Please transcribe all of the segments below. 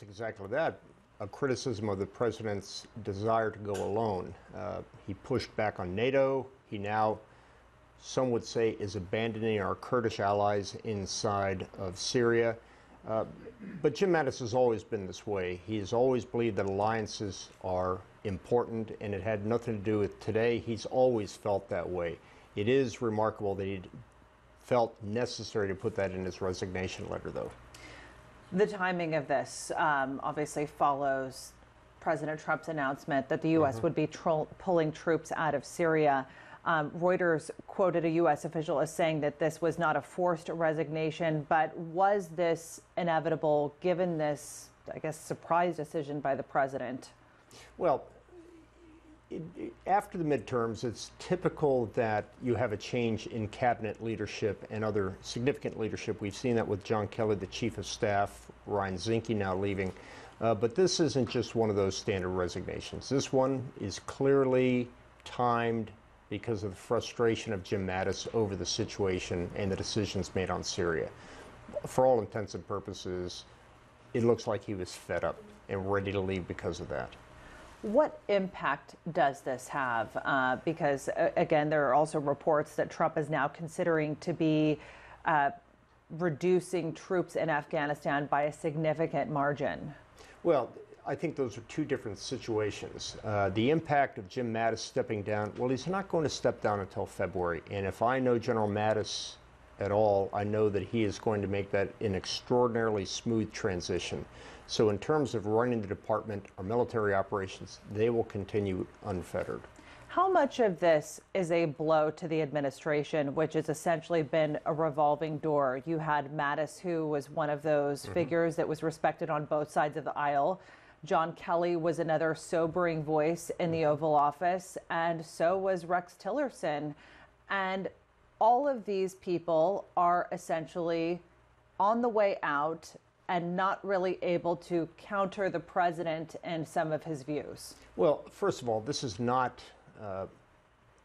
It's exactly that. A criticism of the president's desire to go alone. He pushed back on NATO. He now, some would say, is abandoning our Kurdish allies inside of Syria. But Jim Mattis has always been this way. He has always believed that alliances are important, and it had nothing to do with today. He's always felt that way. It is remarkable that he felt necessary to put that in his resignation letter, though. The timing of this obviously follows President Trump's announcement that the U.S. would be pulling troops out of Syria. Reuters quoted a U.S. official as saying that this was not a forced resignation, but was this inevitable given this, I guess, surprise decision by the president? Well, after the midterms, it's typical that you have a change in cabinet leadership and other significant leadership. We've seen that with John Kelly, the chief of staff, Ryan Zinke now leaving. But this isn't just one of those standard resignations. This one is clearly timed because of the frustration of Jim Mattis over the situation and the decisions made on Syria. For all intents and purposes, it looks like he was fed up and ready to leave because of that. What impact does this have? Because, again, there are also reports that Trump is now considering to be reducing troops in Afghanistan by a significant margin. Well, I think those are two different situations. The impact of Jim Mattis stepping down, well, he's not going to step down until February. And if I know General Mattis at all, I know that he is going to make that an extraordinarily smooth transition. So in terms of running the department or military operations, they will continue unfettered. How much of this is a blow to the administration, which has essentially been a revolving door? You had Mattis, who was one of those figures that was respected on both sides of the aisle. John Kelly was another sobering voice in the Oval Office, and so was Rex Tillerson. And all of these people are essentially on the way out and not really able to counter the president and some of his views. Well, first of all, this is not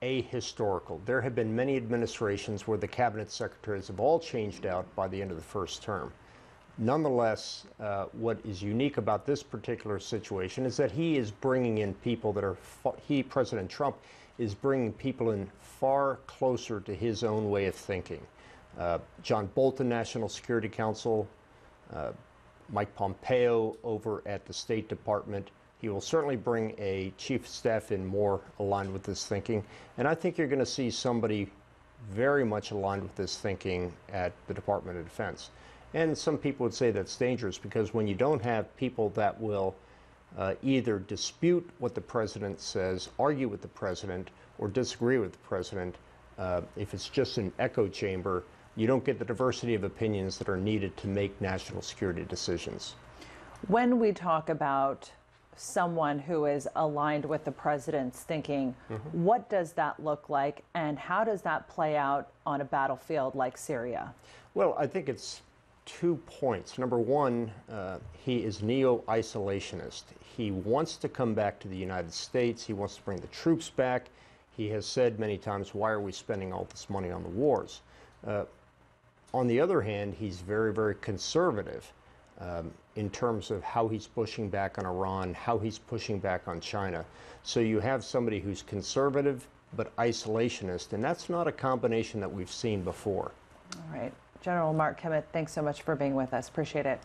ahistorical. There have been many administrations where the cabinet secretaries have all changed out by the end of the first term. Nonetheless, what is unique about this particular situation is that he is bringing in people that are, President Trump, is bringing people in far closer to his own way of thinking. John Bolton, National Security Council, Mike Pompeo over at the State Department. He will certainly bring a chief of staff in more aligned with this thinking. And I think you're going to see somebody very much aligned with this thinking at the Department of Defense. And some people would say that's dangerous because when you don't have people that will either dispute what the president says, argue with the president, or disagree with the president, if it's just an echo chamber, you don't get the diversity of opinions that are needed to make national security decisions. When we talk about someone who is aligned with the president's thinking, what does that look like, and how does that play out on a battlefield like Syria? Well, I think it's 2 points. Number one, he is neo-isolationist. He wants to come back to the United States. He wants to bring the troops back. He has said many times, why are we spending all this money on the wars? On the other hand, he's very, very conservative in terms of how he's pushing back on Iran, how he's pushing back on China. So you have somebody who's conservative but isolationist, and that's not a combination that we've seen before. All right. General Mark Kimmett, thanks so much for being with us. Appreciate it.